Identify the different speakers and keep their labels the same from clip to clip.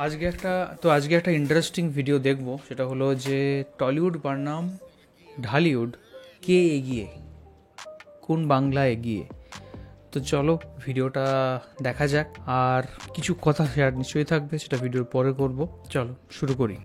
Speaker 1: আজকে একটা interesting video দেখব, সেটা হলো যে টলিউড বনাম ঢালিউড, কে এগিয়ে, কোন বাংলা এগিয়ে। তো চলো ভিডিওটা দেখা যাক, আর কিছু কথা শেয়ার নিশ্চয়ই থাকবে, সেটা ভিডিওর পরে করব। চলো শুরু করি।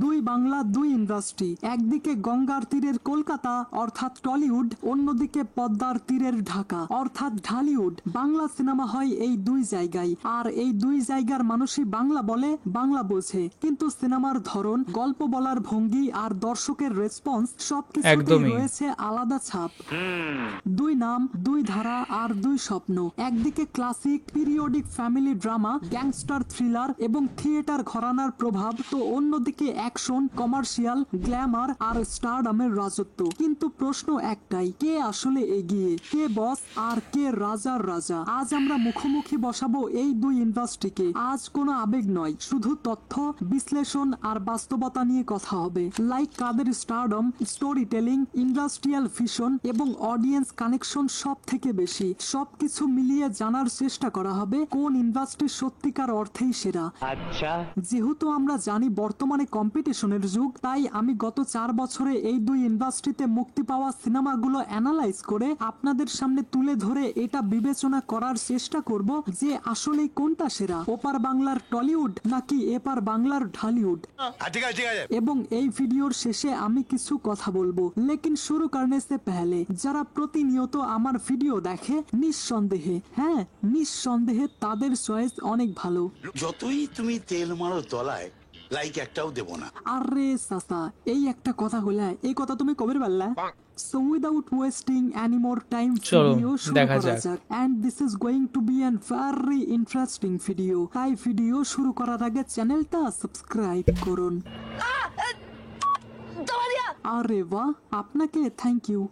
Speaker 2: দুই বাংলা, দুই ইন্ডাস্ট্রি। একদিকে গঙ্গার তীরের কলকাতা অর্থাৎ টলিউড, অন্যদিকে পদ্মার তীরের ঢাকা অর্থাৎ ঢালিউড। বাংলা সিনেমা হয় এই দুই জায়গায়, আর এই দুই জায়গার মানুষই বাংলা বলে, বাংলা বোঝে। কিন্তু সিনেমার ধরন, গল্প বলার ভঙ্গি আর দর্শকের রেসপন্স সবকিছুতেই রয়েছে আলাদা ছাপ। দুই নাম, দুই ধারা আর দুই স্বপ্ন। একদিকে classic periodic family drama, gangster thriller এবং থিয়েটার ঘরানার প্রভাব, তো অন্যদিকে অ্যাকশন, কমার্শিয়াল, গ্ল্যামার আর স্টারডামের রাজত্ব। কিন্তু প্রশ্ন একটাই, কে আসলে এগিয়ে, কে বস আর কে রাজার রাজা? আজ আমরা মুখোমুখি বসাবো এই দুই ইন্ডাস্ট্রিকে। আজ কোনো আবেগ নয়, শুধু তথ্য, বিশ্লেষণ আর বাস্তবতা নিয়ে কথা হবে। লাইক কাদের stardom, story telling, industrial vision এবং অডিয়েন্স কানেকশন সব থেকে বেশি। সবকিছু মিলিয়ে জানার চেষ্টা করা হবে কোন ইন্ডাস্ট্রি সত্যিকার অর্থেই সেরা। আচ্ছা, যেহেতু আমরা জানি বর্তমানে কম্পিটিশনের যুগ, তাই আমি গত 4 বছরে এই দুই ইন্ডাস্ট্রিতে মুক্তি পাওয়া সিনেমাগুলো অ্যানালাইজ করে আপনাদের সামনে তুলে ধরে এটা বিবেচনা করার চেষ্টা করব যে আসলে কোনটা সেরা, ওপার বাংলার টলিউড নাকি এপার বাংলার ঢালিউড। এবং এই ভিডিওর শেষে আমি কিছু কথা বলবো, লেকিন শুরু করনে সে পহলে যারা প্রতিনিয়ত আমার ভিডিও দেখে, নিঃসন্দেহে, হ্যাঁ নিঃসন্দেহে তাদের চয়েস অনেক ভালো।
Speaker 3: যতই তুমি তেল মারো তলায়, লাইক একটাও দেব না।
Speaker 2: আরে সাসা, এই একটা কথা হলে এই কথা তুমি কবে বললা? So without wasting any more time, video শুরু করা যাক। And this is going to be a very interesting video. তাই ভিডিও শুরু করার আগে চ্যানেলটা সাবস্ক্রাইব করুন। আরে বাহ, আপনাকে থ্যাংক ইউ।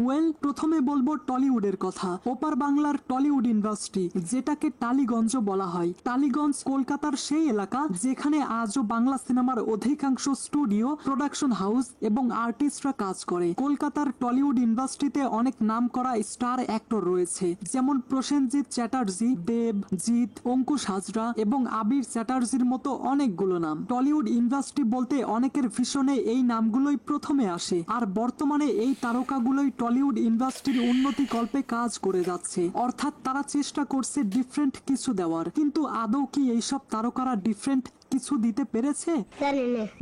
Speaker 2: ওয়েল, প্রথমে বলবো টলিউডের কথা। ওপার বাংলার টলিউড ইন্ডাস্ট্রি, যেটাকে টালিগঞ্জ বলা হয়। টালিগঞ্জ কলকাতার সেই এলাকা যেখানে আজও বাংলা সিনেমার অধিকাংশ স্টুডিও, প্রোডাকশন হাউস এবং আর্টিস্টরা কাজ করে। কলকাতার টলিউড ইন্ডাস্ট্রিতে অনেক নাম করা স্টার অ্যাক্টর রয়েছে, যেমন প্রসেনজিৎ চ্যাটার্জি, দেব, জিৎ, অঙ্কুশ হাজরা এবং আবির চ্যাটার্জির মতো অনেকগুলো নাম। টলিউড ইন্ডাস্ট্রি বলতে অনেকের ভীষণে এই নামগুলোই প্রথমে আসে, আর বর্তমানে এই তারকাগুলোই টলিউড ইন্ডাস্ট্রির উন্নতি কল্পে কাজ করে যাচ্ছে। অর্থাৎ তারা চেষ্টা করছে ডিফারেন্ট কিছু দেওয়ার, কিন্তু আদৌ কি এইসব তারকারা ডিফারেন্ট কিছু দিতে পেরেছে?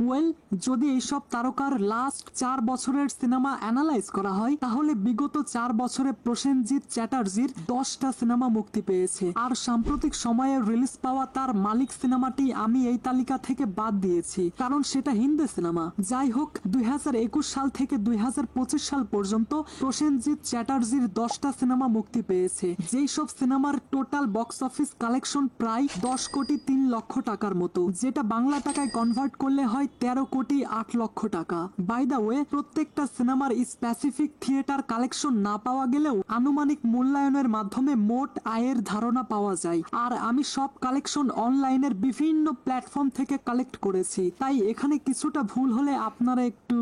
Speaker 2: ওয়েল, যদি এইসব তারকার লাস্ট 4 বছরের সিনেমা অ্যানালাইজ করা হয়, তাহলে বিগত 4 বছরে প্রসেনজিৎ চ্যাটার্জির 10টা সিনেমা মুক্তি পেয়েছে, আর সাম্প্রতিক সময়ে রিলিজ পাওয়া তার মালিক সিনেমাটি আমি এই তালিকা থেকে বাদ দিয়েছি, কারণ সেটা হিন্দি সিনেমা। যাই হোক, 2021 সাল থেকে 2025 সাল পর্যন্ত প্রসেনজিৎ চ্যাটার্জির 10টা সিনেমা মুক্তি পেয়েছে, যেই সব সিনেমার টোটাল বক্স অফিস কালেকশন প্রায় 10 কোটি 3 লক্ষ টাকার মতো, যেটা বাংলা টাকায় কনভার্ট করলে হয় 13 কোটি 8 লক্ষ টাকা। বাই দা ওয়ে, প্রত্যেকটা সিনেমার স্পেসিফিক থিয়েটার কালেকশন না পাওয়া গেলেও আনুমানিক মূল্যায়নের মাধ্যমে মোট আয়ের ধারণা পাওয়া যায়। আর আমি সব কালেকশন অনলাইনের বিভিন্ন প্ল্যাটফর্ম থেকে কালেক্ট করেছি, তাই এখানে কিছুটা ভুল হলে আপনারা একটু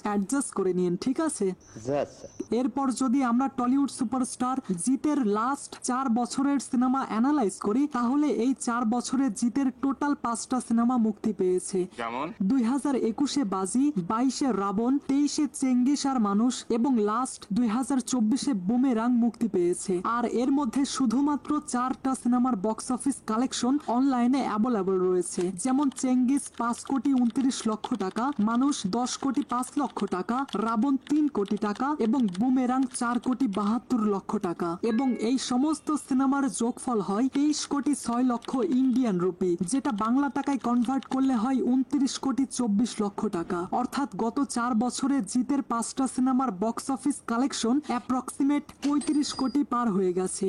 Speaker 2: অ্যাডজাস্ট করে নিন, ঠিক আছে? এরপর যদি আমরা টলিউড সুপারস্টার জিতের লাস্ট 4 বছরের সিনেমা অ্যানালাইজ করি, তাহলে এই 4 বছরে জিতের টোটাল 5টা সিনেমা মুক্তি পেয়েছে। 2021-এ বাজি, 22-এ রাবণ, 23-এ চেঙ্গিস আর মানুষ এবং লাস্ট 2024-এ বুমেরাং মুক্তি পেয়েছে। আর এর মধ্যে শুধুমাত্র 4টা সিনেমার বক্স অফিস কালেকশন অনলাইনে অ্যাভেলেবল রয়েছে, যেমন চেঙ্গিস 5 কোটি 29 লক্ষ টাকা, মানুষ 10 কোটি 5 লক্ষ টাকা, রাবণ 3 কোটি টাকা এবং বুমেরাং 4 কোটি 72 লক্ষ টাকা। এবং এই সমস্ত সিনেমার যোগফল হয় 23 কোটি 6 লক্ষ ইন্ডিয়ান রুপি, যেটা বাংলা টাকায় কনভার্ট করলে হয় 29 কোটি 24 লক্ষ টাকা। অর্থাৎ গত 4 বছরে জিতের 5টা সিনেমার বক্স অফিস কালেকশন অ্যাপ্রক্সিমেট 35 কোটি পার হয়ে গেছে।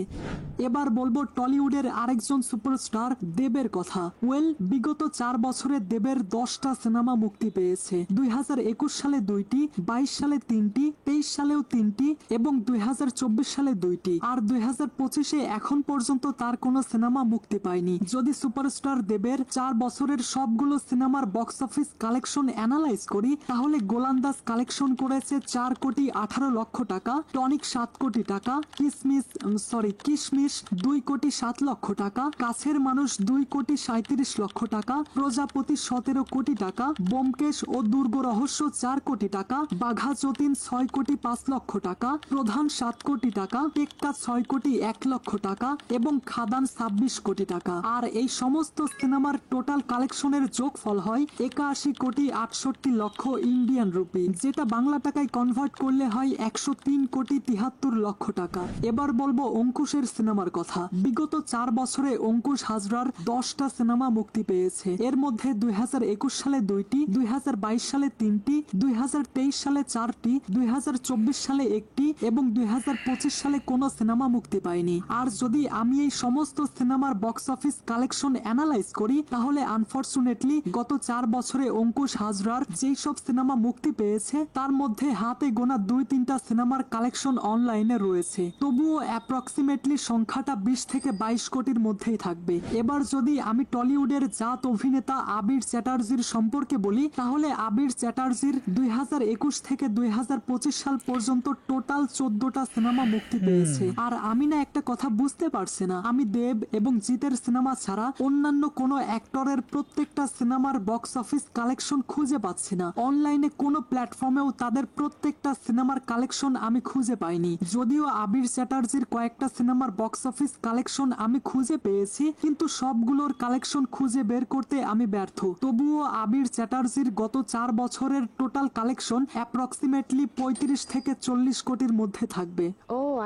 Speaker 2: এবার বলবো টলিউডের আরেকজন সুপারস্টার দেবের কথা। ওয়েল, বিগত 4 বছরে দেবের 10টা সিনেমা মুক্তি পেয়েছে। 2021 সালে 2টি, 22 সালে 3টি, 23 সালেও 3টি এবং 2024 সালে 2টি। আর 2025-এ এখন পর্যন্ত তার কোনো সিনেমা মুক্তি পায়নি। যদি সুপারস্টার দেবের 4 বছরের সবগুলো সিনেমার বক্স অফিস কালেকশন অ্যানালাইজ করি, তাহলে গোলান্দাজ কালেকশন করেছে 4,18,00,000 টাকা, টনিক 7 কোটি টাকা, কিশমিশ 2,07,00,000 টাকা, কাছের মানুষ 2,37,00,000 টাকা, প্রজাপতি 17 কোটি টাকা, ব্যোমকেশ ও দুর্গ রহস্য 4 কোটি টাকা, বাঘা যতীন 6,05,00,000 টাকা, প্রধান 7 কোটি টাকা, টেক্কা 6,01,00,000 টাকা এবং খাদান 26 কোটি টাকা। আর এই সমস্ত সিনেমার টোটাল কালেকশনের যোগফল হয় 81,68,00,000 ইন্ডিয়ান রুপি, যেটা বাংলা টাকায় কনভার্ট করলে হয় 103,73,00,000 টাকা। এবার বলবো অঙ্কুশের সিনেমার কথা। বিগত 4 বছরে অঙ্কুশ হাজরার 10টা সিনেমা মুক্তি পেয়েছে। এর মধ্যে 2021 সালে 2টি, 2022 সালে 3টি, 2023 সালে 4টি, 2024 সালে 1টি এবং 2025 সালে কোনো সিনেমা মুক্তি পায়নি। আর যদি আমি এই সমস্ত সিনেমার বক্স অফিস কালেকশন অ্যানালাইজ করি, তাহলে আনফরচুনেটলি গত 4 বছরে অঙ্কুশ হাজরার যেই সব সিনেমা মুক্তি পেয়েছে তার মধ্যে হাতে গোনা 2-3টা সিনেমার কালেকশন অনলাইনে রয়েছে। তবুও অ্যাপ্রক্সিমেটলি সংখ্যাটা 20 থেকে 22 কোটির মধ্যেই থাকবে। এবার যদি আমি টলিউডের জাত অভিনেতা আবির চ্যাটার্জির সম্পর্কে বলি, তাহলে আবির চ্যাটার্জির 2021 থেকে 2025 সাল পর্যন্ত টোটাল 14টা সিনেমা মুক্তি পেয়েছে। আর আমি না একটা কথা বুঝতে পারছি না, আমি দেব এবং জিতের সিনেমা ছাড়া অন্যান্য কোনো অ্যাক্টরের প্রত্যেকটা সিনেমার বক্স অফিস কালেকশন খুঁজে পাচ্ছি না। অনলাইনে কোনো প্ল্যাটফর্মেও তাদের প্রত্যেকটা সিনেমার কালেকশন আমি খুঁজে পাইনি। যদিও আবির চ্যাটার্জির কয়েকটা সিনেমার বক্স অফিস কালেকশন আমি খুঁজে পেয়েছি, কিন্তু সবগুলোর কালেকশন খুঁজে বের করতে আমি ব্যর্থ। তবুও আবির চ্যাটার্জির গত 4 বছরের টোটাল কালেকশন অ্যাপ্রক্সিমেটলি 35 থেকে 40 কোটির মধ্যে থাকবে।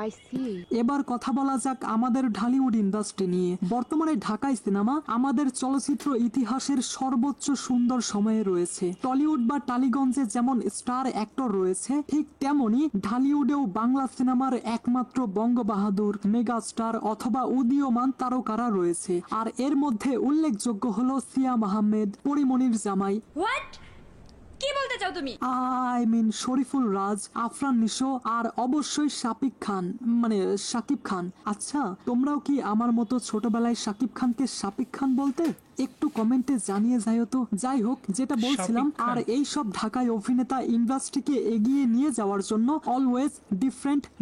Speaker 4: I see.
Speaker 2: এবার কথা বলা যাক আমাদের ঢালিউড ইন্ডাস্ট্রি নিয়ে। বর্তমানে ঢাকাই সিনেমা আমাদের চলচ্চিত্র ইতিহাসের সর্বোচ্চ সুন্দর সময়ে রয়েছে। টলিউড বা টালিগঞ্জে যেমন স্টার অ্যাক্টর রয়েছে, ঠিক তেমনি ঢালিউডেও বাংলা সিনেমার একমাত্র বঙ্গবাহাদুর, মেগা স্টার অথবা উদীয়মান তারকারা রয়েছে। আর এর মধ্যে উল্লেখযোগ্য হলো সিয়াম আহমেদ, পরিমণির জামাই,
Speaker 4: হোয়াট? কি বলতে চাও তুমি?
Speaker 2: শরীফুল রাজ, আফরান নিশো আর অবশ্যই শাকিব খান। আচ্ছা, তোমরাও কি আমার মতো ছোটবেলায় শাকিব খানকে শাকিব খান বলতে? একটু কমেন্টে জানিয়ে যাইও তো। যাই হোক, যেটা বলছিলাম,
Speaker 1: শাকিব খান।
Speaker 2: আর এই সব ঢাকায় অভিনেতা ইন্ডাস্ট্রিকে এগিয়ে নিয়ে যাওয়ার জন্য অলওয়েজ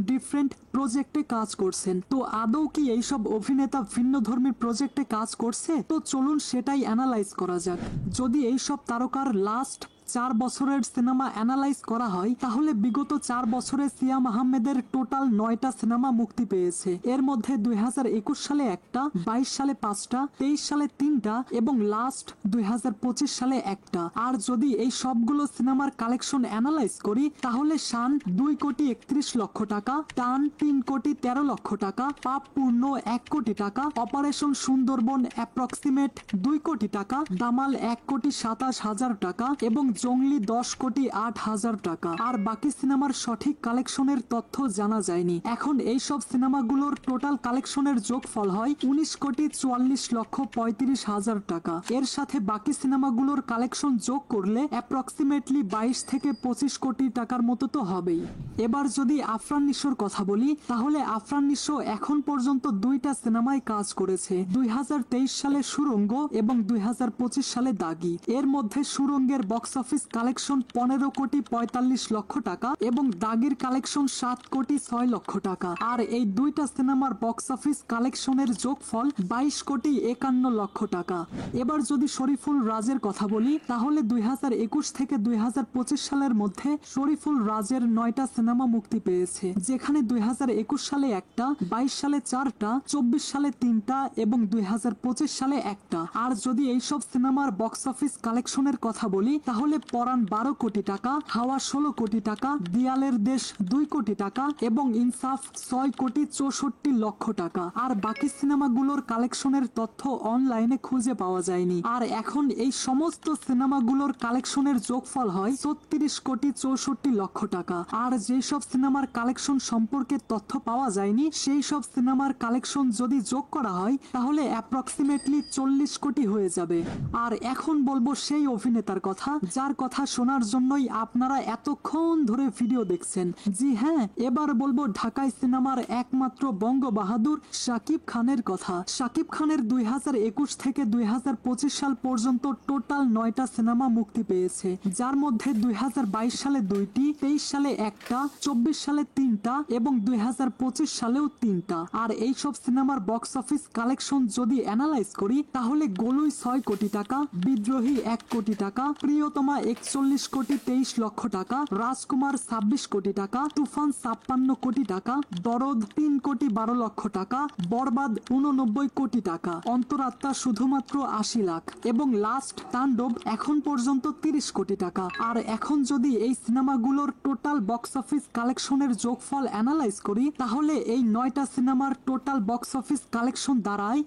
Speaker 2: ডিফারেন্ট প্রজেক্টে কাজ করছেন। তো আদৌ কি এইসব অভিনেতা ভিন্ন ধর্মীর প্রজেক্টে কাজ করছে? তো চলুন সেটাই অ্যানালাইজ করা যাক। যদি এইসব তারকার লাস্ট 4 বছরের সিনেমা অ্যানালাইজ করা হয়, তাহলে বিগত 4 বছরে সিয়াম আহমেদের টোটাল 9টা সিনেমা মুক্তি পেয়েছে। এর মধ্যে 2021 সালে 1টা, 22 সালে 5টা, 23 সালে 3টা এবং লাস্ট 2025 সালে 1টা। আর যদি এই সবগুলো সিনেমার কালেকশন অ্যানালাইজ করি, তাহলে শান 2,31,00,000 টাকা, টান 3,13,00,000 টাকা, পাপ পূর্ণ 1 কোটি টাকা, অপারেশন সুন্দরবন অ্যাপ্রক্সিমেট 2 কোটি টাকা, দামাল 1,27,000 টাকা এবং জঙ্গলি 10,08,000 টাকা। আর বাকি সিনেমার সঠিক কালেকশনের তথ্য জানা যায়নি। এখন এই সব সিনেমাগুলোর টোটাল কালেকশনের যোগফল হয় 19,44,35,000 টাকা। এর সাথে বাকি সিনেমাগুলোর কালেকশন যোগ করলে অ্যাপ্রক্সিমেটলি 22 থেকে 25 কোটি টাকার মতো তো হবেই। এবার যদি আফরান নিশোর কথা বলি, তাহলে আফরান নিশো এখন পর্যন্ত 2টা সিনেমায় কাজ করেছে, 2023 সালে সুরঙ্গ এবং 2025 সালে দাগি। এর মধ্যে সুরঙ্গের বক্স অফিস কালেকশন 15,45,00,000 টাকা এবং দাগির কালেকশন 7,06,00,000 টাকা। আর এই 2টা সিনেমার বক্স অফিস কালেকশনের যোগফল 22,51,00,000 টাকা। এবার যদি শরীফুল রাজের কথা বলি, তাহলে 2021 থেকে 2025 সালের মধ্যে শরীফুল রাজের 9টা সিনেমা মুক্তি পেয়েছে, যেখানে 2021 সালে 1টা, 22 সালে 4টা, 24 সালে 3টা এবং 2025 সালে 1টা। আর যদি এইসব সিনেমার বক্স অফিস কালেকশনের কথা বলি, তাহলে পরাণ 12 কোটি টাকা, হাওয়া 16 কোটি টাকা, দিয়ালের দেশ 2 কোটি টাকা এবং ইনসাফ 6,64,00,000 টাকা। আর বাকি সিনেমাগুলোর কালেকশনের তথ্য অনলাইনে খুঁজে পাওয়া যায়নি। আর এখন এই সমস্ত সিনেমাগুলোর কালেকশনের যোগফল হয় 36,64,00,000 টাকা। আর যেসব সিনেমার কালেকশন সম্পর্কে তথ্য পাওয়া যায়নি, সেই সব সিনেমার কালেকশন যদি যোগ করা হয়, তাহলে অ্যাপ্রক্সিমেটলি 40 কোটি হয়ে যাবে। আর এখন বলবো সেই অভিনেতার কথা, যার কথা শোনার জন্যই আপনারা এতক্ষণ ধরে ভিডিও দেখছেন। জি হ্যাঁ, এবার বলবো ঢাকাই সিনেমার একমাত্র বঙ্গ বাহাদুর শাকিব খানের কথা। শাকিব খানের 2021 থেকে 2025 সাল পর্যন্ত টোটাল 9টা সিনেমা মুক্তি পেয়েছে, যার মধ্যে 2022 সালে 2টি, 23 সালে 1টা, 24 সালে 3টা এবং 2025 সালেও 3টা। আর এইসব সিনেমার বক্স অফিস কালেকশন যদি অ্যানালাইজ করি তাহলে গোলুই 6 কোটি টাকা, বিদ্রোহী 1 কোটি টাকা, প্রিয়তমা 41 কোটি 23 লক্ষ টাকা, রাজকুমার 26 কোটি টাকা, তুফান 56 কোটি টাকা, দরদ 3 কোটি 12 লক্ষ টাকা, বরবাদ 89 কোটি টাকা, অন্তরাত্মা শুধুমাত্র 80 লাখ এবং লাস্ট তাণ্ডব এখন পর্যন্ত 30 কোটি টাকা। আর এখন যদি এই সিনেমাগুলোর টোটাল বক্স অফিস কালেকশনের যোগফল অ্যানালাইজ করি তাহলে এই 9টা সিনেমার টোটাল বক্স অফিস কালেকশন দাঁড়ায়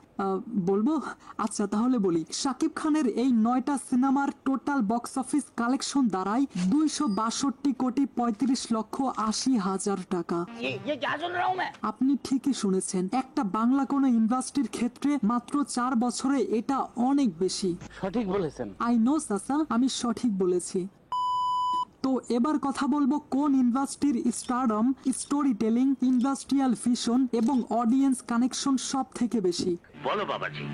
Speaker 2: বলবো, আচ্ছা তাহলে বলি, শাকিব খানের এই 9টা সিনেমার টোটাল বক্স অফিস কালেকশন দাঁড়ায় 262 কোটি 35 লক্ষ 80 হাজার টাকা। আপনি ঠিকই শুনেছেন, একটা বাংলা কোনো ইন্ডাস্ট্রির ক্ষেত্রে মাত্র 4 বছরে এটা অনেক বেশি।
Speaker 5: সঠিক বলেছেন।
Speaker 2: আই নো চাচা, আমি সঠিক বলেছি। তো এবার কথা বলবো কোন ইন্ডাস্ট্রির stardom, story telling, industrial vision এবং অডিয়েন্স কানেকশন সব থেকে বেশি।
Speaker 3: বলো বাবাজি।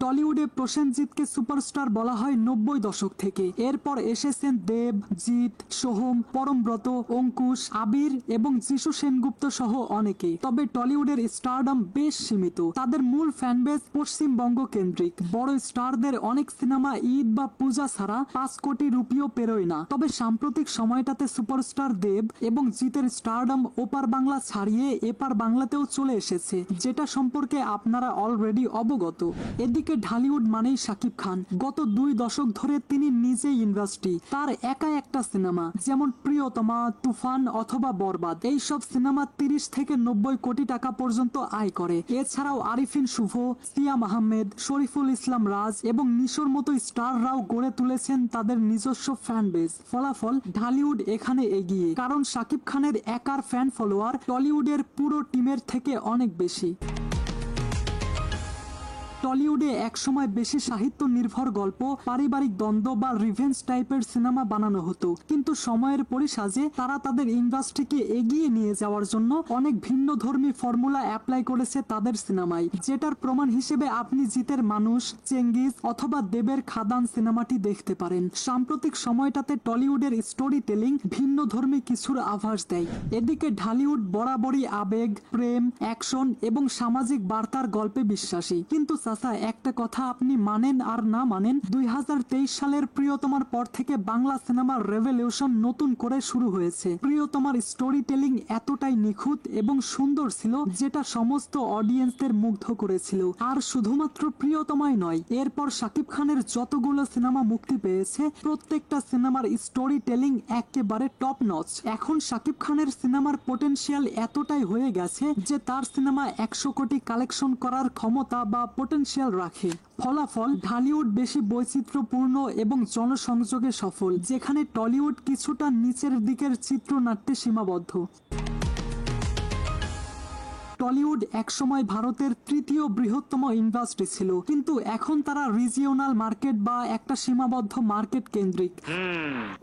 Speaker 2: টলিউডে প্রসেনজিৎকে সুপারস্টার বলা হয় 90 দশক থেকে। এরপর এসেছেন দেব, জিৎ, সোহম, পরমব্রত, অঙ্কুশ, আবির এবং যিশু সেনগুপ্ত সহ অনেকে। তবে টলিউডের স্টারডম বেশ সীমিত, তাদের মূল ফ্যানবেস পশ্চিমবঙ্গ কেন্দ্রিক। বড় স্টারদের অনেক সিনেমা ঈদ বা পূজা ছাড়া 5 কোটি রুপিও পেরোয় না। তবে সাম্প্রতিক সময়টাতে সুপারস্টার দেব এবং জিতের স্টারডম ওপার বাংলা ছাড়িয়ে এপার বাংলাতেও চলে এসেছে, যেটা সম্পর্কে আপনারা অলরেডি অবগত। এদিকে ঢালিউড মানেই শাকিব খান। গত 2 দশক ধরে তিনি নিজেই ইন্ডাস্ট্রি। তার একা একটা সিনেমা যেমন প্রিয়তমা, তুফান অথবা বরবাদ, এই সব সিনেমা 30 থেকে 90 কোটি টাকা পর্যন্ত আয় করে। এছাড়াও আরিফিন শুভ, সিয়াম আহমেদ, শরীফুল ইসলাম রাজ এবং নিশোর মতো স্টাররাও গড়ে তুলেছেন তাদের নিজস্ব ফ্যান বেস। ফলাফল ঢালিউড এখানে এগিয়ে, কারণ শাকিব খানের একার ফ্যান ফলোয়ার টলিউডের পুরো টিমের থেকে অনেক বেশি। টলিউডে একসময় বেশি সাহিত্য নির্ভর গল্প, পারিবারিক দ্বন্দ্ব বা রিভেঞ্জ টাইপের সিনেমা বানানো হতো, কিন্তু সময়ের পরিসাজে তারা তাদের ইন্ডাস্ট্রিকে এগিয়ে নিয়ে যাওয়ার জন্য অনেক ভিন্ন ধর্মী ফর্মুলা অ্যাপ্লাই করেছে তাদের সিনেমায়, যেটার প্রমাণ হিসেবে আপনি জিতের মানুষ, চেঙ্গিজ অথবা দেবের খাদান সিনেমাটি দেখতে পারেন। সাম্প্রতিক সময়টাতে টলিউডের স্টোরি টেলিং ভিন্ন ধর্মী কিছুর আভাস দেয়। এদিকে ঢালিউড বরাবরই আবেগ, প্রেম, অ্যাকশন এবং সামাজিক বার্তার গল্পে বিশ্বাসী। কিন্তু চাচা, একটা কথা আপনি মানেন আর না মানেন, 2023 সালের প্রিয়তমার পর থেকে বাংলা সিনেমার রেভলিউশন নতুন করে শুরু হয়েছে। প্রিয়তমার স্টোরি টেলিং এতটাই নিখুঁত এবং সুন্দর ছিল যেটা সমস্ত অডিয়েন্সদের মুগ্ধ করেছিল। আর শুধুমাত্র প্রিয়তমাই নয়, এরপর শাকিব খানের যতগুলো সিনেমা মুক্তি পেয়েছে প্রত্যেকটা সিনেমার স্টোরি টেলিং একেবারে টপ নচ। এখন শাকিব খানের সিনেমার পোটেনশিয়াল এতটাই হয়ে গেছে যে তার সিনেমা 100 কোটি কালেকশন করার ক্ষমতা বা পোটেনশিয়াল রাখে। ফলাফল ঢালিউড বেশি বৈচিত্র্যপূর্ণ এবং জনসংযোগে সফল, যেখানে টলিউড কিছুটা নিচের দিকের চিত্রনাট্যে সীমাবদ্ধ। টলিউড একসময় ভারতের 3য় বৃহত্তম ইন্ডাস্ট্রি ছিল, কিন্তু এখন তারা রিজিওনাল মার্কেট বা একটা সীমাবদ্ধ মার্কেট কেন্দ্রিক।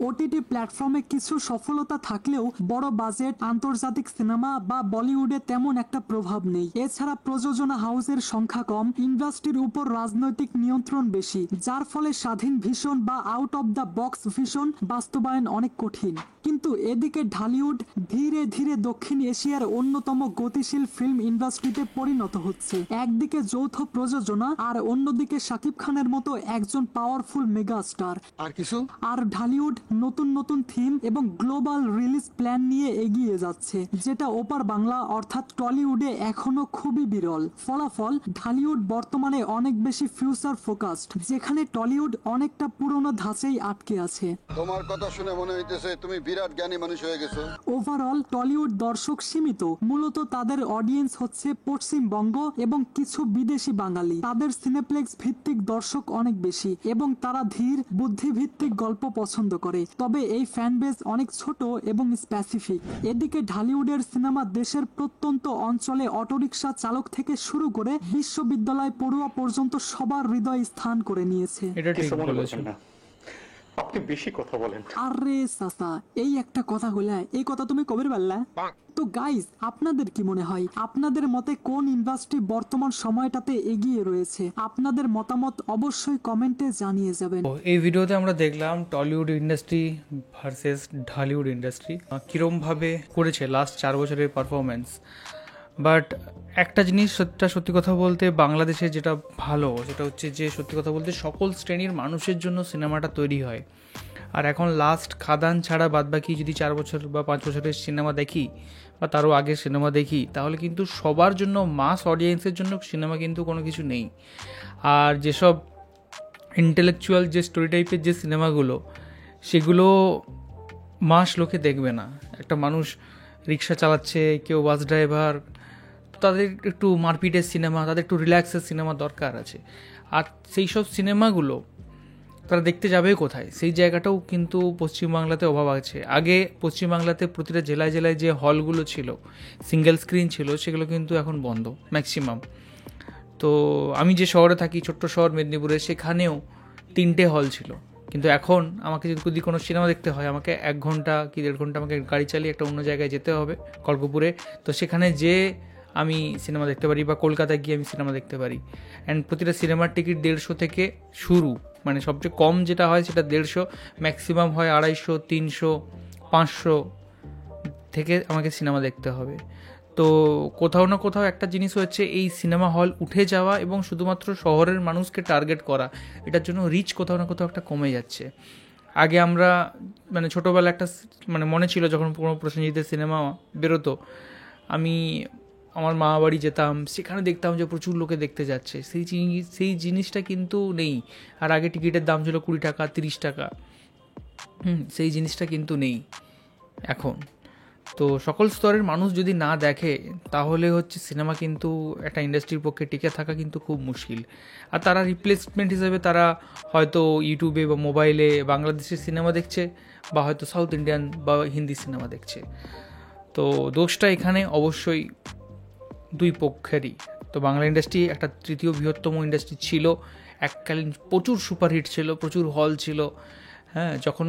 Speaker 2: ওটিটি প্ল্যাটফর্মে কিছু সফলতা থাকলেও বড় বাজেট, আন্তর্জাতিক সিনেমা বা বলিউডে তেমন একটা প্রভাব নেই। এছাড়া প্রযোজনা হাউসের সংখ্যা কম, ইন্ডাস্ট্রির উপর রাজনৈতিক নিয়ন্ত্রণ বেশি, যার ফলে স্বাধীন ভিশন বা out of the box vision বাস্তবায়ন অনেক কঠিন। কিন্তু এদিকে ঢালিউড ধীরে ধীরে দক্ষিণ এশিয়ার অন্যতম গতিশীল ফিল্ম ইন্ডাস্ট্রিতে পরিণত হচ্ছে। একদিকে যৌথ প্রযোজনা আর অন্যদিকে শাকিব খানের মতো একজন পাওয়ারফুল মেগা স্টার।
Speaker 3: আর কিছু?
Speaker 2: আর ঢালিউড নতুন নতুন থিম এবং গ্লোবাল রিলিজ প্ল্যান নিয়ে এগিয়ে যাচ্ছে, যেটা ওপার বাংলা অর্থাৎ টলিউডে এখনো খুবই বিরল। ফলাফল ঢালিউড বর্তমানে অনেক বেশি ফিউচার ফোকাসড, যেখানে টলিউড অনেকটা পুরনো ধাঁচেই আটকে আছে।
Speaker 6: তোমার কথা শুনে মনে হইতেছে তুমি বিরাট জ্ঞানী মানুষ হয়ে গেছো।
Speaker 2: ওভারঅল টলিউড দর্শক সীমিত, মূলত তাদের অডিয়েন্স অডিয়েন্স হচ্ছে পশ্চিমবঙ্গ এবং কিছু বিদেশি বাঙালি। তাদের সিনেপ্লেক্স ভিত্তিক দর্শক অনেক বেশি এবং তারা ধীর বুদ্ধিভিত্তিক গল্প পছন্দ করে। তবে এই ফ্যান বেস অনেক ছোট এবং স্পেসিফিক। এদিকে ঢালিউডের সিনেমা দেশের প্রত্যন্ত অঞ্চলে অটোরিকশা চালক থেকে শুরু করে বিশ্ববিদ্যালয় পড়ুয়া পর্যন্ত সবার হৃদয় স্থান করে নিয়েছে।
Speaker 1: এটা ঠিক
Speaker 5: কিছু মনে
Speaker 1: বলেছো।
Speaker 5: করবেন না, আপনি বেশি কথা বলেন।
Speaker 2: আরে সাসা, এই একটা কথা হইলা, এই কথা তুমি কবে বললা? তো গাইস, আপনাদের কি মনে হয়, আপনাদের মতে কোন ইন্ডাস্ট্রি বর্তমান সময়টাতে এগিয়ে রয়েছে? আপনাদের মতামত অবশ্যই কমেন্টে জানিয়ে যাবেন।
Speaker 1: তো এই ভিডিওতে আমরা দেখলাম Tollywood industry versus Dhallywood industry কীরমভাবে করেছে লাস্ট 4 বছরের পারফরমেন্স। বাট একটা জিনিস সত্যি কথা বলতে বাংলাদেশে যেটা ভালো সেটা হচ্ছে যে সত্যি কথা বলতে সকল শ্রেণীর মানুষের জন্য সিনেমাটা তৈরি হয়। আর এখন লাস্ট খাদান ছাড়া বাদবাকি যদি 4 বছর বা 5 বছরের সিনেমা দেখি বা তারও আগের সিনেমা দেখি, তাহলে কিন্তু সবার জন্য মাস অডিয়েন্সের জন্য সিনেমা কিন্তু কোনো কিছু নেই। আর যেসব ইন্টেলেকচুয়াল যে স্টোরি টাইপের যে সিনেমাগুলো, সেগুলো মাস লোকে দেখবে না। একটা মানুষ রিক্সা চালাচ্ছে, কেউ বাস ড্রাইভার, তাদের একটু মারপিটের সিনেমা, তাদের একটু রিল্যাক্সের সিনেমা দরকার আছে। আর সেই সব সিনেমাগুলো তারা দেখতে যাবে কোথায়? সেই জায়গাটাও কিন্তু পশ্চিমবাংলাতে অভাব আছে। আগে পশ্চিমবাংলাতে প্রতিটা জেলায় জেলায় যে হলগুলো ছিল, সিঙ্গেল স্ক্রিন ছিল, সেগুলো কিন্তু এখন বন্ধ ম্যাক্সিমাম। তো আমি যে শহরে থাকি, ছোট্ট শহর মেদিনীপুরে, সেখানেও 3টে হল ছিল। কিন্তু এখন আমাকে যদি কোনো সিনেমা দেখতে হয়, আমাকে 1 ঘন্টা কি 1.5 ঘন্টা আমাকে গাড়ি চালিয়ে একটা অন্য জায়গায় যেতে হবে, কল্পপুরে। তো সেখানে যে আমি সিনেমা দেখতে পারি বা কলকাতায় গিয়ে আমি সিনেমা দেখতে পারি। অ্যান্ড প্রতিটা সিনেমার টিকিট 150 থেকে শুরু, মানে সবচেয়ে কম যেটা হয় সেটা 150, ম্যাক্সিমাম হয় 250, 300, 500 থেকে আমাকে সিনেমা দেখতে হবে। তো কোথাও না কোথাও একটা জিনিস হচ্ছে এই সিনেমা হল উঠে যাওয়া এবং শুধুমাত্র শহরের মানুষকে টার্গেট করা, এটার জন্য রিচ কোথাও না কোথাও একটা কমে যাচ্ছে। আগে আমরা মানে ছোটোবেলা একটা মানে মনে ছিল যখন কোনো প্রসেনজিতের সিনেমা বেরোতো, আমি আমার মা বাড়ি যেতাম, সেখানে দেখতাম যে প্রচুর লোকে দেখতে যাচ্ছে। সেই জিনিসটা কিন্তু নেই। আর আগে টিকিটের দাম ছিল 20 টাকা, 30 টাকা। সেই জিনিসটা কিন্তু নেই এখন। তো সকল স্তরের মানুষ যদি না দেখে, তাহলে হচ্ছে সিনেমা কিন্তু একটা ইন্ডাস্ট্রির পক্ষে টিকে থাকা কিন্তু খুব মুশকিল। আর তারা রিপ্লেসমেন্ট হিসেবে তারা হয়তো ইউটিউবে বা মোবাইলে বাংলাদেশের সিনেমা দেখছে, বা হয়তো সাউথ ইন্ডিয়ান বা হিন্দি সিনেমা দেখছে। তো দোষটা এখানে অবশ্যই দুই পক্ষেরই। তো বাংলা ইন্ডাস্ট্রি একটা তৃতীয় বৃহত্তম ইন্ডাস্ট্রি ছিল, এককালীন প্রচুর সুপারহিট ছিল, প্রচুর হল ছিল। হ্যাঁ, যখন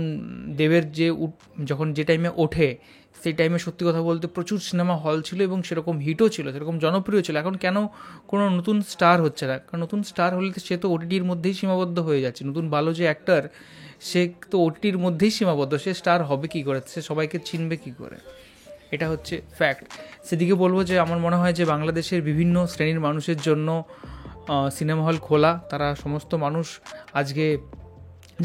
Speaker 1: দেবের যখন যে টাইমে ওঠে, সেই টাইমে সত্যি কথা বলতে প্রচুর সিনেমা হল ছিল এবং সেরকম হিটও ছিল, সেরকম জনপ্রিয় ছিল। এখন কেন কোনো নতুন স্টার হচ্ছে না? কারণ নতুন স্টার হলে সে তো ওটিটির মধ্যেই সীমাবদ্ধ হয়ে যাচ্ছে। নতুন ভালো যে অ্যাক্টর, সে তো ওটিটির মধ্যেই সীমাবদ্ধ। সে স্টার হবে কী করে? সে সবাইকে চিনবে কী করে? এটা হচ্ছে ফ্যাক্ট। সেদিকে বলবো যে আমার মনে হয় যে বাংলাদেশের বিভিন্ন শ্রেণীর মানুষের জন্য সিনেমা হল খোলা। তারা সমস্ত মানুষ আজকে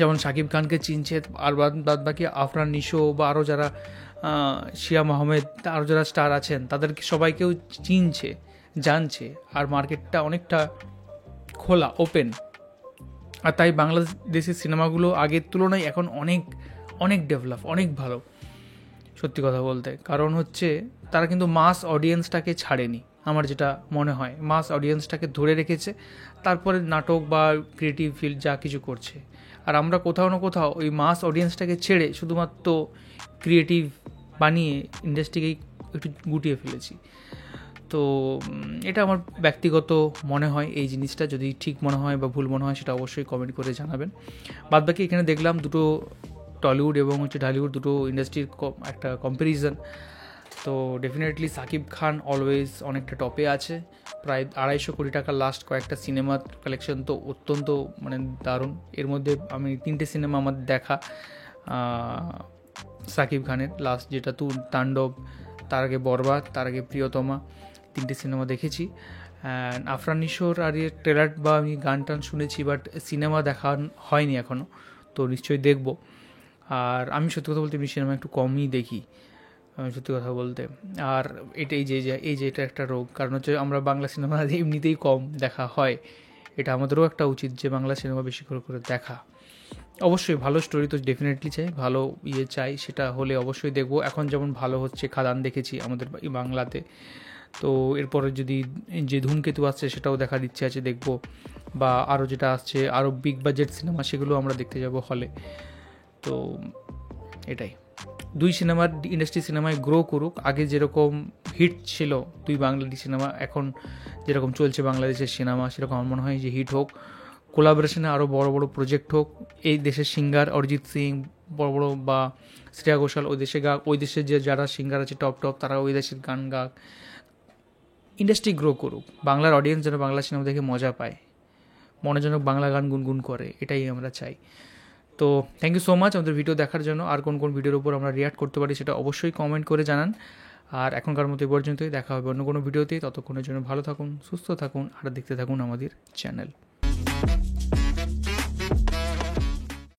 Speaker 1: যেমন শাকিব খানকে চিনছে, আর বাদ বাকি আফরান নিশো বা আরও যারা শিয়া আহমেদ, আরও যারা স্টার আছেন, তাদেরকে সবাইকেও চিনছে, জানছে। আর মার্কেটটা অনেকটা খোলা, ওপেন। আর তাই বাংলাদেশের সিনেমাগুলো আগের তুলনায় এখন অনেক অনেক ডেভেলপ, অনেক ভালো সত্যি কথা বলতে। কারণ হচ্ছে তারা কিন্তু মাস অডিয়েন্সটাকে ছাড়েনি, আমার যেটা মনে হয় মাস অডিয়েন্সটাকে ধরে রেখেছে, তারপরে নাটক বা ক্রিয়েটিভ ফিল্ড যা কিছু করছে। আর আমরা কোথাও না কোথাও ওই মাস অডিয়েন্সটাকে ছেড়ে শুধুমাত্র ক্রিয়েটিভ বানিয়ে ইন্ডাস্ট্রিকেই একটু গুটিয়ে ফেলেছি। তো এটা আমার ব্যক্তিগত মনে হয়। এই জিনিসটা যদি ঠিক মনে হয় বা ভুল মনে হয়, সেটা অবশ্যই কমেন্ট করে জানাবেন। বাদবাকি এখানে দেখলাম দুটো টলিউড এবং ঢালিউড দুটো ইন্ডাস্ট্রির একটা কম্প্যারিজন। তো ডেফিনেটলি সাকিব খান অলওয়েজ অনেকটা টপে আছে। প্রায় 250 কোটি টাকা লাস্ট কয়েকটা সিনেমার কালেকশন তো অত্যন্ত মানে দারুণ। এর মধ্যে আমি 3টে সিনেমা আমার দেখা সাকিব খানের, লাস্ট যেটা তাণ্ডব, তার আগে বরবাদ, তার আগে প্রিয়তমা, 3টে সিনেমা দেখেছি। And Afran Nisho R trailer বা আমি গান টান শুনেছি, বাট সিনেমা দেখা হয়নি এখনও, তো নিশ্চয়ই দেখব। আর আমি সত্যি কথা বলতে সিনেমা একটু কমই দেখি সত্যি কথা বলতে। আর এই যে এটা একটা রোগ, কারণ হচ্ছে আমরা বাংলা সিনেমা এমনিতেই কম দেখা হয়। এটা আমাদেরও একটা উচিত যে বাংলা সিনেমা বেশি করে দেখা। অবশ্যই ভালো স্টোরি তো ডেফিনেটলি চাই, ভালো চাই, সেটা হলে অবশ্যই দেখব। এখন যেমন ভালো হচ্ছে খাদান দেখেছি আমাদের বাংলাতে, তো এরপরে যদি যে ধূমকেতু আসছে সেটাও দেখার ইচ্ছে আছে, দেখব। বা আরও যেটা আসছে আরও বিগ বাজেট সিনেমা, সেগুলো আমরা দেখতে যাব হলে। তো এটাই, দুই সিনেমার ইন্ডাস্ট্রি সিনেমায় গ্রো করুক। আগে যেরকম হিট ছিল দুই বাংলাদেশি সিনেমা, এখন যেরকম চলছে বাংলাদেশের সিনেমা, সেরকম আমার মনে হয় যে হিট হোক। কোলাবোরেশনে আরও বড় বড় প্রজেক্ট হোক। এই দেশের সিঙ্গার অরিজিৎ সিং বড় বড়, বা শ্রেয়া ঘোষাল ওই দেশে গাক, ওই দেশের যে যারা সিঙ্গার আছে টপ টপ, তারা ওই দেশের গান গাক। ইন্ডাস্ট্রি গ্রো করুক, বাংলার অডিয়েন্স যেন বাংলা সিনেমা দেখে মজা পায়, মনে যেন বাংলা গান গুনগুন করে, এটাই আমরা চাই। তো থ্যাংক ইউ সো মাচ আমাদের ভিডিও দেখার জন্য। আর কোন কোন ভিডিওর উপর আমরা রিয়াক্ট করতে পারি সেটা অবশ্যই কমেন্ট করে জানান। আর এখনকার মতো এই পর্যন্তই, দেখা হবে অন্য কোনো ভিডিওতেই। ততক্ষণের জন্য ভালো থাকুন, সুস্থ থাকুন, আর দেখতে থাকুন আমাদের চ্যানেল।